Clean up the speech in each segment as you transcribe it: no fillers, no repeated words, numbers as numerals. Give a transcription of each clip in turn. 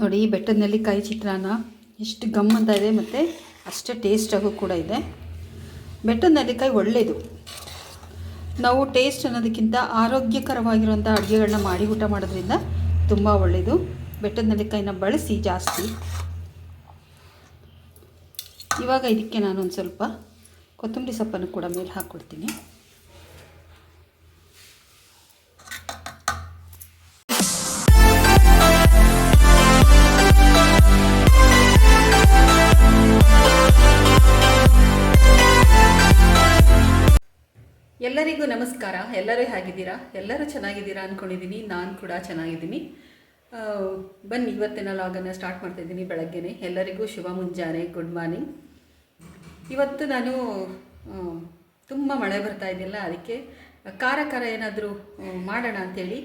ನೋಡಿ ಬೆಟ್ಟದ ನೆಲ್ಲಿಕಾಯಿ ಚಿತ್ರಾನ್ನ ಎಷ್ಟು ಗಮ್ ಅಂತ ಇದೆ ಮತ್ತು ಅಷ್ಟೇ ಟೇಸ್ಟಾಗೂ ಕೂಡ ಇದೆ. ಬೆಟ್ಟದ ನೆಲ್ಲಿಕಾಯಿ ಒಳ್ಳೆಯದು. ನಾವು ಟೇಸ್ಟ್ ಅನ್ನೋದಕ್ಕಿಂತ ಆರೋಗ್ಯಕರವಾಗಿರುವಂಥ ಅಡುಗೆಗಳನ್ನ ಮಾಡಿ ಊಟ ಮಾಡೋದ್ರಿಂದ ತುಂಬ ಒಳ್ಳೆಯದು. ಬೆಟ್ಟದ ನೆಲ್ಲಿಕಾಯಿನ ಬಳಸಿ ಜಾಸ್ತಿ. ಇವಾಗ ಇದಕ್ಕೆ ನಾನು ಒಂದು ಸ್ವಲ್ಪ ಕೊತ್ತಂಬರಿ ಸೊಪ್ಪನ್ನು ಕೂಡ ಮೇಲೆ ಹಾಕ್ಕೊಡ್ತೀನಿ. ಎಲ್ಲರಿಗೂ ನಮಸ್ಕಾರ. ಎಲ್ಲರೂ ಹೇಗಿದ್ದೀರಾ? ಎಲ್ಲರೂ ಚೆನ್ನಾಗಿದ್ದೀರಾ ಅಂದ್ಕೊಂಡಿದ್ದೀನಿ. ನಾನು ಕೂಡ ಚೆನ್ನಾಗಿದ್ದೀನಿ. ಬನ್ನಿ ಇವತ್ತಿನ ಲಾಗನ್ನು ಸ್ಟಾರ್ಟ್ ಮಾಡ್ತಾಯಿದ್ದೀನಿ ಬೆಳಗ್ಗೆನೆ. ಎಲ್ಲರಿಗೂ ಶುಭ ಮುಂಜಾನೆ, ಗುಡ್ ಮಾರ್ನಿಂಗ್. ಇವತ್ತು ನಾನು ತುಂಬ ಮಳೆ ಬರ್ತಾ ಇದೆಯಲ್ಲ, ಅದಕ್ಕೆ ಖಾರ ಏನಾದರೂ ಮಾಡೋಣ ಅಂಥೇಳಿ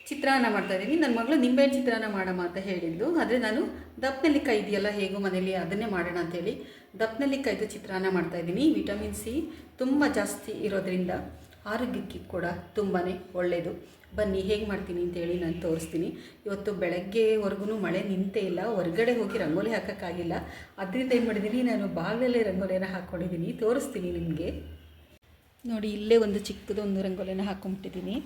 ಚಿತ್ರಾನ್ನ ಮಾಡ್ತಾಯಿದ್ದೀನಿ. ನನ್ನ ಮಗಳು ನಿಂಬೆಹಣ್ಣು ಚಿತ್ರಾನ್ನ ಮಾಡಮ್ಮ ಅಂತ ಹೇಳಿದ್ದು. ಆದರೆ ನಾನು ದಪ್ಪನೆಲ್ಲಿಕಾಯಿ ಇದೆಯಲ್ಲ, ಹೇಗೂ ಮನೇಲಿ ಅದನ್ನೇ ಮಾಡೋಣ ಅಂಥೇಳಿ ದಪ್ಪನೆಲ್ಲಿಕಾಯ್ದು ಚಿತ್ರಾನ್ನ ಮಾಡ್ತಾಯಿದ್ದೀನಿ. ವಿಟಮಿನ್ ಸಿ ತುಂಬ ಜಾಸ್ತಿ ಇರೋದ್ರಿಂದ ಆರೋಗ್ಯಕ್ಕೆ ಕೂಡ ತುಂಬಾ ಒಳ್ಳೆಯದು. ಬನ್ನಿ ಹೇಗೆ ಮಾಡ್ತೀನಿ ಅಂತೇಳಿ ನಾನು ತೋರಿಸ್ತೀನಿ. ಇವತ್ತು ಬೆಳಗ್ಗೆವರೆಗೂ ಮಳೆ ನಿಂತೇ ಇಲ್ಲ. ಹೊರಗಡೆ ಹೋಗಿ ರಂಗೋಲಿ ಹಾಕೋಕ್ಕಾಗಿಲ್ಲ. ಅದರಿಂದ ಏನು ಮಾಡಿದ್ದೀನಿ, ನಾನು ಬಾಗಿಲಲ್ಲೇ ರಂಗೋಲಿನ ಹಾಕ್ಕೊಂಡಿದ್ದೀನಿ. ತೋರಿಸ್ತೀನಿ ನಿಮಗೆ. ನೋಡಿ, ಇಲ್ಲೇ ಒಂದು ಚಿಕ್ಕದೊಂದು ರಂಗೋಲಿನ ಹಾಕ್ಕೊಂಬಿಟ್ಟಿದ್ದೀನಿ.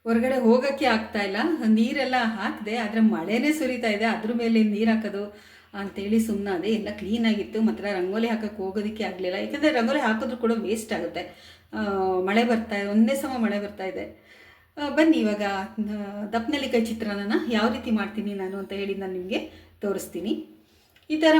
ಹೊರಗಡೆ ಹೋಗೋಕ್ಕೆ ಆಗ್ತಾಯಿಲ್ಲ. ನೀರೆಲ್ಲ ಹಾಕಿದೆ, ಆದರೆ ಮಳೆನೇ ಸುರಿತಾ ಇದೆ. ಅದ್ರ ಮೇಲೆ ನೀರು ಹಾಕೋದು ಅಂಥೇಳಿ ಸುಮ್ಮನಾದೆ. ಎಲ್ಲ ಕ್ಲೀನಾಗಿತ್ತು. ಮಾತ್ರ ರಂಗೋಲಿ ಹಾಕೋಕ್ಕೆ ಹೋಗೋದಕ್ಕೆ ಆಗಲಿಲ್ಲ. ಯಾಕಂದರೆ ರಂಗೋಲಿ ಹಾಕಿದ್ರೂ ಕೂಡ ವೇಸ್ಟ್ ಆಗುತ್ತೆ. ಮಳೆ ಬರ್ತಾಯಿದೆ, ಒಂದೇ ಸಮ ಮಳೆ ಬರ್ತಾಯಿದೆ. ಬನ್ನಿ ಇವಾಗ ದಪ್ಪನೆಲ್ಲಿಕಾಯಿ ಚಿತ್ರಾನ್ನ ಯಾವ ರೀತಿ ಮಾಡ್ತೀನಿ ನಾನು ಅಂತ ಹೇಳಿ ನಾನು ನಿಮಗೆ ತೋರಿಸ್ತೀನಿ. ಈ ಥರ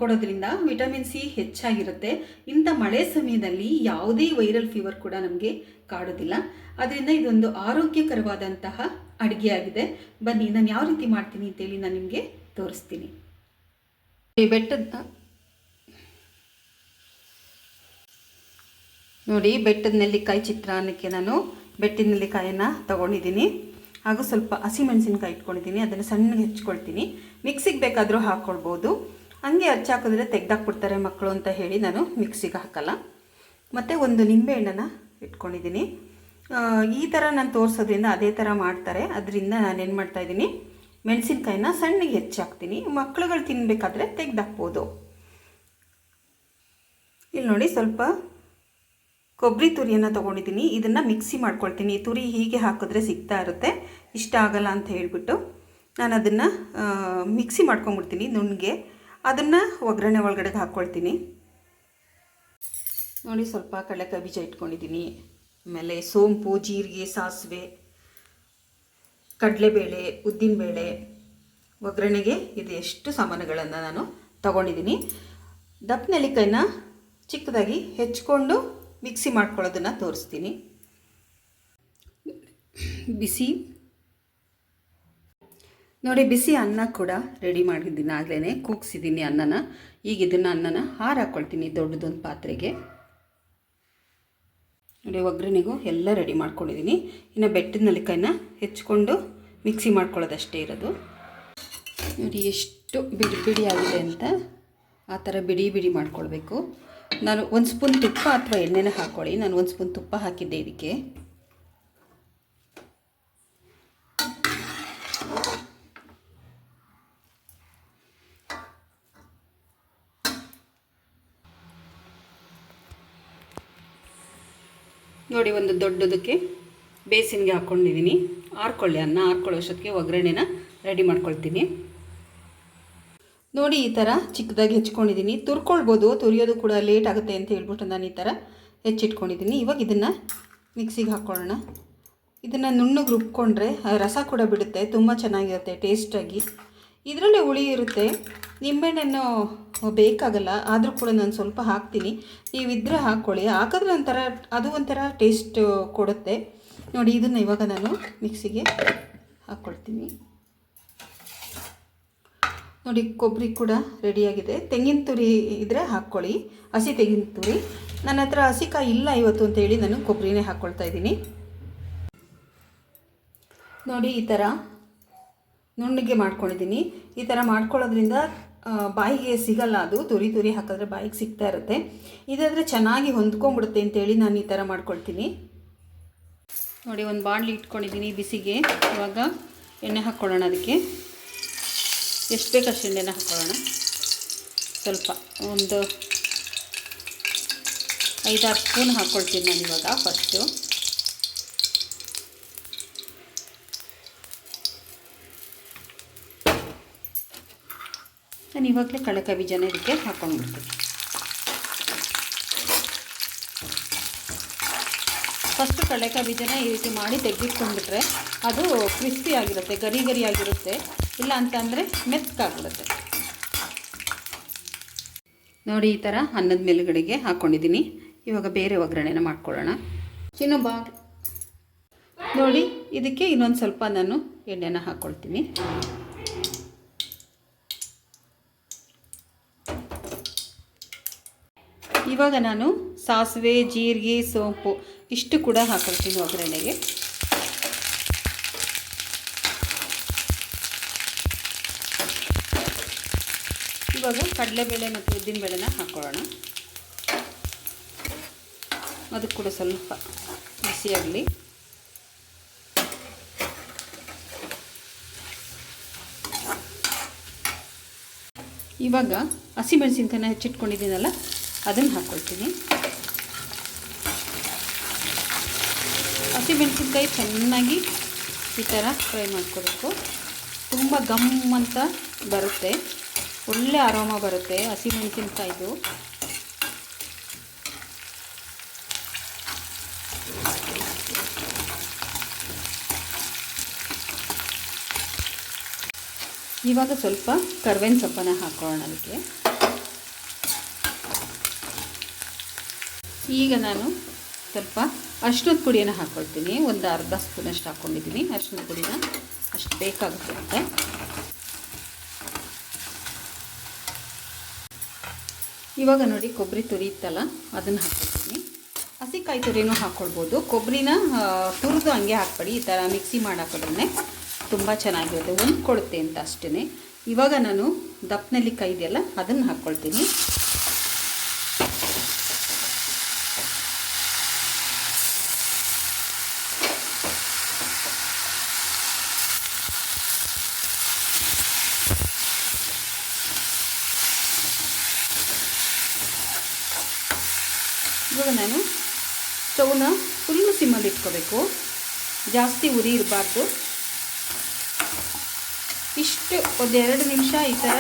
ಕೊಡೋದ್ರಿಂದ ವಿಟಮಿನ್ ಸಿ ಹೆಚ್ಚಾಗಿರುತ್ತೆ. ಇಂಥ ಮಳೆ ಸಮಯದಲ್ಲಿ ಯಾವುದೇ ವೈರಲ್ ಫೀವರ್ ಕೂಡ ನಮಗೆ ಕಾಡೋದಿಲ್ಲ. ಅದರಿಂದ ಇದೊಂದು ಆರೋಗ್ಯಕರವಾದಂತಹ ಅಡುಗೆ ಆಗಿದೆ. ಬನ್ನಿ ನಾನು ಯಾವ ರೀತಿ ಮಾಡ್ತೀನಿ ಅಂತೇಳಿ ನಾನು ನಿಮಗೆ ತೋರಿಸ್ತೀನಿ. ಬೆಟ್ಟದ ನೆಲ್ಲಿಕಾಯಿ ಚಿತ್ರಾನ್ನಕ್ಕೆ ನಾನು ಬೆಟ್ಟದ ನೆಲ್ಲಿಕಾಯನ್ನು ತೊಗೊಂಡಿದ್ದೀನಿ. ಹಾಗೂ ಸ್ವಲ್ಪ ಹಸಿಮೆಣಸಿನ್ಕಾಯಿ ಇಟ್ಕೊಂಡಿದ್ದೀನಿ. ಅದನ್ನು ಸಣ್ಣಗೆ ಹೆಚ್ಕೊಳ್ತೀನಿ. ಮಿಕ್ಸಿಗೆ ಬೇಕಾದರೂ ಹಾಕ್ಕೊಳ್ಬೋದು. ಹಂಗೆ ಹಚ್ಚಾಕಿದ್ರೆ ತೆಗ್ದಾಕ್ಬಿಡ್ತಾರೆ ಮಕ್ಕಳು ಅಂತ ಹೇಳಿ ನಾನು ಮಿಕ್ಸಿಗೆ ಹಾಕಲ್ಲ. ಮತ್ತು ಒಂದು ನಿಂಬೆಹಣ್ಣನ್ನು ಇಟ್ಕೊಂಡಿದ್ದೀನಿ. ಈ ಥರ ನಾನು ತೋರಿಸೋದ್ರಿಂದ ಅದೇ ಥರ ಮಾಡ್ತಾರೆ. ಅದರಿಂದ ನಾನೇನು ಮಾಡ್ತಾಯಿದ್ದೀನಿ, ಮೆಣಸಿನ್ಕಾಯಿನ ಸಣ್ಣಗೆ ಹೆಚ್ಚಾಕ್ತೀನಿ. ಮಕ್ಕಳುಗಳು ತಿನ್ನಬೇಕಾದ್ರೆ ತೆಗ್ದಾಕ್ಬೋದು. ಇಲ್ಲಿ ನೋಡಿ, ಸ್ವಲ್ಪ ಕೊಬ್ಬರಿ ತುರಿಯನ್ನು ತೊಗೊಂಡಿದ್ದೀನಿ. ಇದನ್ನು ಮಿಕ್ಸಿ ಮಾಡ್ಕೊಳ್ತೀನಿ. ತುರಿ ಹೀಗೆ ಹಾಕಿದ್ರೆ ಸಿಗ್ತಾ ಇರುತ್ತೆ, ಇಷ್ಟ ಆಗಲ್ಲ ಅಂತ ಹೇಳಿಬಿಟ್ಟು ನಾನು ಅದನ್ನು ಮಿಕ್ಸಿ ಮಾಡ್ಕೊಂಬಿಡ್ತೀನಿ ನುಣ್ಣಗೆ. ಅದನ್ನು ಒಗ್ಗರಣೆ ಒಳಗಡೆಗೆ ಹಾಕ್ಕೊಳ್ತೀನಿ. ನೋಡಿ, ಸ್ವಲ್ಪ ಕಡಲೆಕಾಯಿ ಬೀಜ ಇಟ್ಕೊಂಡಿದ್ದೀನಿ. ಆಮೇಲೆ ಸೋಂಪು, ಜೀರಿಗೆ, ಸಾಸಿವೆ, ಕಡಲೆಬೇಳೆ, ಉದ್ದಿನಬೇಳೆ, ಒಗ್ಗರಣೆಗೆ ಇದು ಎಷ್ಟು ಸಾಮಾನುಗಳನ್ನು ನಾನು ತಗೊಂಡಿದ್ದೀನಿ. ದಪ್ಪನೆಲ್ಲಿಕಾಯಿನ ಚಿಕ್ಕದಾಗಿ ಹೆಚ್ಕೊಂಡು ಮಿಕ್ಸಿ ಮಾಡ್ಕೊಳ್ಳೋದನ್ನು ತೋರಿಸ್ತೀನಿ. ಬಿಸಿ ಅನ್ನ ಕೂಡ ರೆಡಿ ಮಾಡಿದ್ದೀನಿ. ಆಗಲೇ ಕೂಗಿಸಿದ್ದೀನಿ ಅನ್ನನ. ಈಗ ಇದನ್ನು ಅನ್ನನ ಹಾರಾಕ್ಕೊಳ್ತೀನಿ ದೊಡ್ಡದೊಂದು ಪಾತ್ರೆಗೆ. ನೋಡಿ, ಒಗ್ಗರಣೆಗೂ ಎಲ್ಲ ರೆಡಿ ಮಾಡ್ಕೊಂಡಿದ್ದೀನಿ. ಇನ್ನು ಬೆಟ್ಟದ ನೆಲ್ಲಿಕಾಯಿನ ಹೆಚ್ಕೊಂಡು ಮಿಕ್ಸಿ ಮಾಡ್ಕೊಳ್ಳೋದಷ್ಟೇ ಇರೋದು. ನೋಡಿ ಎಷ್ಟು ಬಿಡಿ ಬಿಡಿ ಆಗಿದೆ ಅಂತ. ಆ ಥರ ಬಿಡಿ ಬಿಡಿ ಮಾಡ್ಕೊಳ್ಬೇಕು. ನಾನು ಒಂದು ಸ್ಪೂನ್ ತುಪ್ಪ ಅಥವಾ ಎಣ್ಣೆನ ಹಾಕ್ಕೊಳ್ಳಿ. ನಾನು ಒಂದು ಸ್ಪೂನ್ ತುಪ್ಪ ಹಾಕಿದ್ದೆ ಇದಕ್ಕೆ. ನೋಡಿ, ಒಂದು ದೊಡ್ಡದಕ್ಕೆ ಬೇಸಿನ್ಗೆ ಹಾಕ್ಕೊಂಡಿದ್ದೀನಿ. ಅನ್ನ ಆರ್ಕೊಳ್ಳೋಷ್ಟೊತ್ತಿಗೆ ಒಗ್ಗರಣೆನ ರೆಡಿ ಮಾಡ್ಕೊಳ್ತೀನಿ. ನೋಡಿ, ಈ ಥರ ಚಿಕ್ಕದಾಗಿ ಹೆಚ್ಕೊಂಡಿದ್ದೀನಿ. ತುರ್ಕೊಳ್ಬೋದು, ತುರಿಯೋದು ಕೂಡ ಲೇಟ್ ಆಗುತ್ತೆ ಅಂತ ಹೇಳ್ಬಿಟ್ಟು ನಾನು ಈ ಥರ ಹೆಚ್ಚಿಟ್ಕೊಂಡಿದ್ದೀನಿ. ಇವಾಗ ಇದನ್ನು ಮಿಕ್ಸಿಗೆ ಹಾಕ್ಕೊಳ್ಳೋಣ. ಇದನ್ನು ನುಣ್ಣಗೆ ರುಬ್ಕೊಂಡ್ರೆ ರಸ ಕೂಡ ಬಿಡುತ್ತೆ, ತುಂಬ ಚೆನ್ನಾಗಿರುತ್ತೆ ಟೇಸ್ಟಾಗಿ. ಇದರಲ್ಲೇ ಹುಳಿ ಇರುತ್ತೆ. ನಿಂಬೆಹಣ್ಣು ಬೇಕಾಗಲ್ಲ, ಆದರೂ ಕೂಡ ನಾನು ಸ್ವಲ್ಪ ಹಾಕ್ತೀನಿ. ನೀವಿದ್ದರೆ ಹಾಕ್ಕೊಳ್ಳಿ. ಹಾಕಿದ್ರೆ ಒಂಥರ ಟೇಸ್ಟ್ ಕೊಡುತ್ತೆ. ನೋಡಿ, ಇದನ್ನು ಇವಾಗ ನಾನು ಮಿಕ್ಸಿಗೆ ಹಾಕ್ಕೊಳ್ತೀನಿ. ನೋಡಿ, ಕೊಬ್ಬರಿ ಕೂಡ ರೆಡಿಯಾಗಿದೆ. ತೆಂಗಿನ ತುರಿ ಇದ್ದರೆ ಹಾಕ್ಕೊಳ್ಳಿ, ಹಸಿ ತೆಂಗಿನ ತುರಿ. ನನ್ನ ಹತ್ರ ಹಸಿಕಾಯಿ ಇಲ್ಲ ಇವತ್ತು ಅಂತೇಳಿ ನಾನು ಕೊಬ್ಬರಿನೇ ಹಾಕ್ಕೊಳ್ತಾ ಇದ್ದೀನಿ. ನೋಡಿ, ಈ ಥರ ನುಣ್ಣಗೆ ಮಾಡ್ಕೊಂಡಿದ್ದೀನಿ. ಈ ಥರ ಮಾಡ್ಕೊಳ್ಳೋದ್ರಿಂದ ಬಾಯಿಗೆ ಸಿಗಲ್ಲ. ಅದು ತುರಿ ತುರಿ ಹಾಕಿದ್ರೆ ಬಾಯಿಗೆ ಸಿಗ್ತಾ ಇರುತ್ತೆ. ಇದಾದರೆ ಚೆನ್ನಾಗಿ ಹೊಂದ್ಕೊಂಡ್ಬಿಡುತ್ತೆ ಅಂತೇಳಿ ನಾನು ಈ ಥರ ಮಾಡ್ಕೊಳ್ತೀನಿ. ನೋಡಿ ಒಂದು ಬಾಣಲಿ ಇಟ್ಕೊಂಡಿದ್ದೀನಿ ಬಿಸಿಗೆ. ಇವಾಗ ಎಣ್ಣೆ ಹಾಕ್ಕೊಳ್ಳೋಣ. ಅದಕ್ಕೆ ಎಷ್ಟು ಬೇಕಷ್ಟು ಎಣ್ಣೆನ ಹಾಕ್ಕೊಳ್ಳೋಣ. ಸ್ವಲ್ಪ ಒಂದು 5-6 ಸ್ಪೂನ್ ಹಾಕ್ಕೊಳ್ತೀನಿ ನಾನು ಇವಾಗ. ಫಸ್ಟು ನಾನು ಇವಾಗಲೇ ಕಡಲೆಕಾಯಿ ಬೀಜನ ಇದಕ್ಕೆ ಹಾಕ್ಕೊಂಡ್ಬಿಡ್ತೀನಿ. ಫಸ್ಟು ಕಡಲೆಕಾಯಿ ಬೀಜನ ಈ ರೀತಿ ಮಾಡಿ ತೆಗೆದಿಟ್ಕೊಂಡ್ಬಿಟ್ರೆ ಅದು ಕ್ರಿಸ್ಪಿ ಆಗಿರುತ್ತೆ, ಗರಿ ಗರಿ ಆಗಿರುತ್ತೆ. ಇಲ್ಲ ಅಂತ ಅಂದರೆ ಮೆತ್ತಗಾಗ್ಬಿಡುತ್ತೆ. ನೋಡಿ ಈ ಥರ ಅನ್ನದ ಮೇಲುಗಡೆಗೆ ಹಾಕ್ಕೊಂಡಿದ್ದೀನಿ. ಇವಾಗ ಬೇರೆ ಒಗ್ಗರಣೆನ ಮಾಡ್ಕೊಳ್ಳೋಣ. ನೋಡಿ ಇದಕ್ಕೆ ಇನ್ನೊಂದು ಸ್ವಲ್ಪ ನಾನು ಎಣ್ಣೆನ ಹಾಕ್ಕೊಳ್ತೀನಿ. ಇವಾಗ ನಾನು ಸಾಸಿವೆ, ಜೀರಿಗೆ, ಸೋಂಪು ಇಷ್ಟು ಕೂಡ ಹಾಕ್ಕೊಳ್ತೀನಿ ಒಗ್ಗರಣೆಗೆ. ಇವಾಗ ಕಡಲೆಬೇಳೆ ಮತ್ತು ಉದ್ದಿನಬೇಳೆನ ಹಾಕ್ಕೊಳ್ಳೋಣ. ಅದು ಕೂಡ ಸ್ವಲ್ಪ ಬಿಸಿಯಾಗಲಿ. ಇವಾಗ ಹಸಿಮೆಣಸಿನ್ಕಾಯಿನ ಹೆಚ್ಚಿಟ್ಕೊಂಡಿದ್ದೀನಲ್ಲ ಅದನ್ನು ಹಾಕ್ಕೊಳ್ತೀನಿ. ಹಸಿಮೆಣಸಿನ್ಕಾಯಿ ಚೆನ್ನಾಗಿ ಈ ಥರ ಫ್ರೈ ಮಾಡ್ಕೋಬೇಕು. ತುಂಬ ಗಮ್ ಅಂತ ಬರುತ್ತೆ, ಒಳ್ಳೆ ಆರಾಮ ಬರುತ್ತೆ ಹಸಿಮೆಣಸಿನ್ಕಾಯಿದು. ಇವಾಗ ಸ್ವಲ್ಪ ಕರ್ಬೇವಿನ ಸೊಪ್ಪನ್ನು ಹಾಕೋಣ ಅದಕ್ಕೆ. ಈಗ ನಾನು ಸ್ವಲ್ಪ ಅರಿಶಿಣದ ಪುಡಿಯನ್ನು ಹಾಕ್ಕೊಳ್ತೀನಿ. ಒಂದು ಅರ್ಧ ಸ್ಪೂನಷ್ಟು ಹಾಕ್ಕೊಂಡಿದ್ದೀನಿ ಅರಿಶಿಣದ ಪುಡಿನ. ಅಷ್ಟು ಬೇಕಾಗುತ್ತೆ. ಇವಾಗ ನೋಡಿ ಕೊಬ್ಬರಿ ತುರಿ ಇತ್ತಲ್ಲ ಅದನ್ನು ಹಾಕ್ಕೊಳ್ತೀನಿ. ಹಸಿಕಾಯಿ ತುರಿನೂ ಹಾಕ್ಕೊಳ್ಬೋದು. ಕೊಬ್ಬರಿನ ತುರಿದು ಹಂಗೆ ಹಾಕ್ಬೇಡಿ, ಈ ಥರ ಮಿಕ್ಸಿ ಮಾಡಿ ಹಾಕೋದ್ರೇ ತುಂಬ ಚೆನ್ನಾಗಿರುತ್ತೆ, ಹೊಂದ್ಕೊಡುತ್ತೆ ಅಂತ ಅಷ್ಟೇ. ಇವಾಗ ನಾನು ದಪ್ಪನೆಲ್ಲಿಕಾಯಿ ಇದೆಯಲ್ಲ ಅದನ್ನು ಹಾಕ್ಕೊಳ್ತೀನಿ. ಇವಾಗ ನಾನು ಸ್ಟವ್ನ ಫುಲ್ಲು ಸಿಮ್ಮಲ್ಲಿ ಇಟ್ಕೋಬೇಕು, ಜಾಸ್ತಿ ಉರಿ ಇರಬಾರ್ದು. ಇಷ್ಟು ಒಂದು 2 ನಿಮಿಷ ಈ ಥರ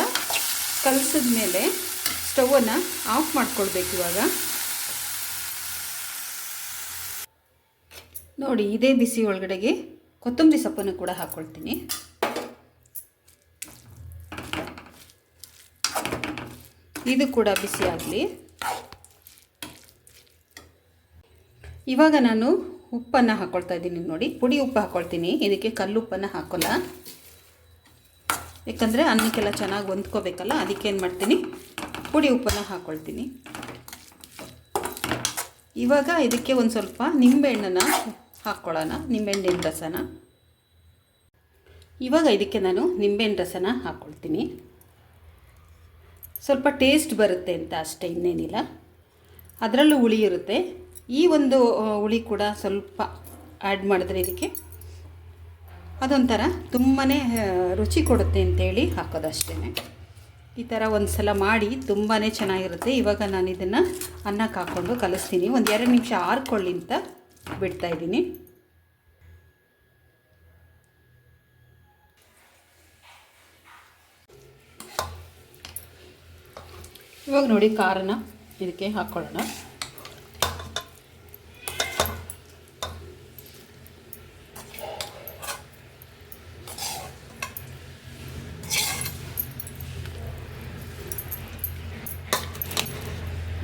ಕಲಸಿದ ಮೇಲೆ ಸ್ಟವನ್ನು ಆಫ್ ಮಾಡ್ಕೊಳ್ಬೇಕು. ಇವಾಗ ನೋಡಿ ಇದೇ ಬಿಸಿ ಒಳಗಡೆಗೆ ಕೊತ್ತಂಬರಿ ಸೊಪ್ಪನ್ನು ಕೂಡ ಹಾಕ್ಕೊಳ್ತೀನಿ. ಇದು ಕೂಡ ಬಿಸಿ ಆಗಲಿ. ಇವಾಗ ನಾನು ಉಪ್ಪನ್ನು ಹಾಕ್ಕೊಳ್ತಾ ಇದ್ದೀನಿ. ನೋಡಿ ಪುಡಿ ಉಪ್ಪು ಹಾಕ್ಕೊಳ್ತೀನಿ, ಇದಕ್ಕೆ ಕಲ್ಲುಪ್ಪನ್ನು ಹಾಕೋಲ್ಲ. ಯಾಕಂದರೆ ಅನ್ನಕ್ಕೆಲ್ಲ ಚೆನ್ನಾಗಿ ಹೊಂದ್ಕೋಬೇಕಲ್ಲ, ಅದಕ್ಕೆ ಏನು ಮಾಡ್ತೀನಿ ಪುಡಿ ಉಪ್ಪನ್ನು ಹಾಕ್ಕೊಳ್ತೀನಿ. ಇವಾಗ ಇದಕ್ಕೆ ಒಂದು ಸ್ವಲ್ಪ ನಿಂಬೆಹಣ್ಣನ್ನು ಹಾಕ್ಕೊಳ್ಳೋಣ, ನಿಂಬೆಹಣ್ಣಿನ ರಸನ. ಇವಾಗ ಇದಕ್ಕೆ ನಾನು ನಿಂಬೆಹಣ್ಣು ರಸನ ಹಾಕ್ಕೊಳ್ತೀನಿ. ಸ್ವಲ್ಪ ಟೇಸ್ಟ್ ಬರುತ್ತೆ ಅಂತ ಅಷ್ಟೇ, ಇನ್ನೇನಿಲ್ಲ. ಅದರಲ್ಲೂ ಹುಳಿ ಇರುತ್ತೆ. ಈ ಒಂದು ಹುಳಿ ಕೂಡ ಸ್ವಲ್ಪ ಆ್ಯಡ್ ಮಾಡಿದ್ರೆ ಇದಕ್ಕೆ ಅದೊಂಥರ ತುಂಬಾ ರುಚಿ ಕೊಡುತ್ತೆ ಅಂತೇಳಿ ಹಾಕೋದಷ್ಟೇ. ಈ ಥರ ಒಂದು ಸಲ ಮಾಡಿ ತುಂಬಾ ಚೆನ್ನಾಗಿರುತ್ತೆ. ಇವಾಗ ನಾನು ಇದನ್ನು ಅನ್ನಕ್ಕೆ ಹಾಕ್ಕೊಂಡು ಕಲಿಸ್ತೀನಿ. ಒಂದು 2 ನಿಮಿಷ ಆರ್ಕೊಳ್ಳಿ ಅಂತ ಬಿಡ್ತಾಯಿದ್ದೀನಿ. ಇವಾಗ ನೋಡಿ ಖಾರನ ಇದಕ್ಕೆ ಹಾಕ್ಕೊಳ್ಳೋಣ.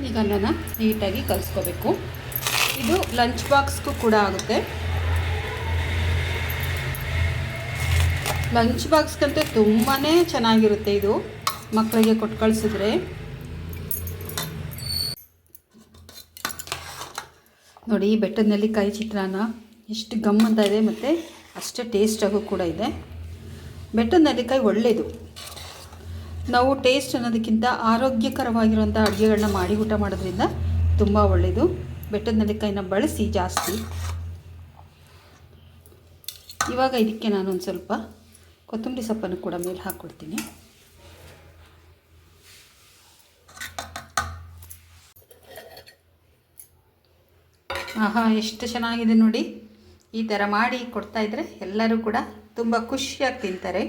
ಈಗ ಅನ್ನನ ನೀಟಾಗಿ ಕಲಿಸ್ಕೋಬೇಕು. ಇದು ಲಂಚ್ ಬಾಕ್ಸ್ಗೂ ಕೂಡ ಆಗುತ್ತೆ. ಲಂಚ್ ಬಾಕ್ಸ್ಗಂತೂ ತುಂಬಾ ಚೆನ್ನಾಗಿರುತ್ತೆ ಇದು, ಮಕ್ಕಳಿಗೆ ಕೊಟ್ಟು ಕಳಿಸಿದ್ರೆ. ನೋಡಿ ಬೆಟ್ಟದ ನೆಲ್ಲಿಕಾಯಿ ಚಿತ್ರಾನ್ನ ಎಷ್ಟು ಗಮ್ ಅಂತ ಇದೆ, ಮತ್ತು ಅಷ್ಟೇ ಟೇಸ್ಟಾಗೂ ಕೂಡ ಇದೆ. ಬೆಟ್ಟದ ನೆಲ್ಲಿಕಾಯಿ ಒಳ್ಳೆಯದು. ನಾವು ಟೇಸ್ಟ್ ಅನ್ನೋದಕ್ಕಿಂತ ಆರೋಗ್ಯಕರವಾಗಿರುವಂಥ ಅಡುಗೆಗಳನ್ನ ಮಾಡಿ ಊಟ ಮಾಡೋದ್ರಿಂದ ತುಂಬ ಒಳ್ಳೆಯದು. ಬೆಟ್ಟದ ನೆಲ್ಲಿಕಾಯಿನ ಬಳಸಿ ಜಾಸ್ತಿ. ಇವಾಗ ಇದಕ್ಕೆ ನಾನೊಂದು ಸ್ವಲ್ಪ ಕೊತ್ತಂಬರಿ ಸೊಪ್ಪನ್ನು ಕೂಡ ಮೇಲೆ ಹಾಕ್ಕೊಡ್ತೀನಿ. ಆಹಾ, ಎಷ್ಟು ಚೆನ್ನಾಗಿದೆ ನೋಡಿ. ಈ ಥರ ಮಾಡಿ ಕೊಡ್ತಾಯಿದ್ರೆ ಎಲ್ಲರೂ ಕೂಡ ತುಂಬ ಖುಷಿಯಾಗಿ ತಿಂತಾರೆ.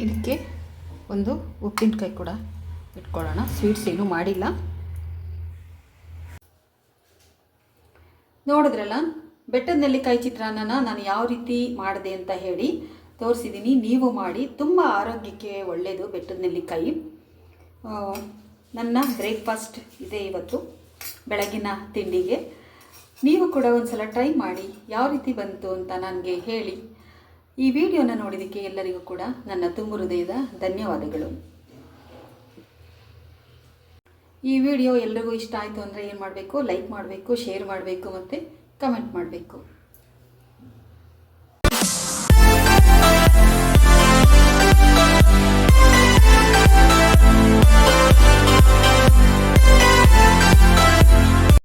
ಇದಕ್ಕೆ ಒಂದು ಉಪ್ಪಿನಕಾಯಿ ಕೂಡ ಇಟ್ಕೊಳ್ಳೋಣ. ಸ್ವೀಟ್ಸ್ ಏನೂ ಮಾಡಿಲ್ಲ. ನೋಡಿದ್ರಲ್ಲ, ಬೆಟ್ಟದ ನೆಲ್ಲಿಕಾಯಿ ಚಿತ್ರಾನ್ನನ ನಾನು ಯಾವ ರೀತಿ ಮಾಡಿದೆ ಅಂತ ಹೇಳಿ ತೋರಿಸಿದ್ದೀನಿ. ನೀವು ಮಾಡಿ, ತುಂಬ ಆರೋಗ್ಯಕ್ಕೆ ಒಳ್ಳೆಯದು ಬೆಟ್ಟದ ನೆಲ್ಲಿಕಾಯಿ. ನನ್ನ ಬ್ರೇಕ್ಫಾಸ್ಟ್ ಇದೆ ಇವತ್ತು, ಬೆಳಗಿನ ತಿಂಡಿಗೆ. ನೀವು ಕೂಡ ಒಂದು ಸಲ ಟ್ರೈ ಮಾಡಿ, ಯಾವ ರೀತಿ ಬಂತು ಅಂತ ನನಗೆ ಹೇಳಿ. ಈ ವಿಡಿಯೋನ ನೋಡಿದ್ದಕ್ಕೆ ಎಲ್ಲರಿಗೂ ಕೂಡ ನನ್ನ ತುಂಬು ಹೃದಯದ ಧನ್ಯವಾದಗಳು. ಈ ವಿಡಿಯೋ ಎಲ್ರಿಗೂ ಇಷ್ಟ ಆಯಿತು ಅಂದರೆ ಏನು ಮಾಡಬೇಕು? ಲೈಕ್ ಮಾಡಬೇಕು, ಶೇರ್ ಮಾಡಬೇಕು ಮತ್ತು ಕಮೆಂಟ್ ಮಾಡಬೇಕು.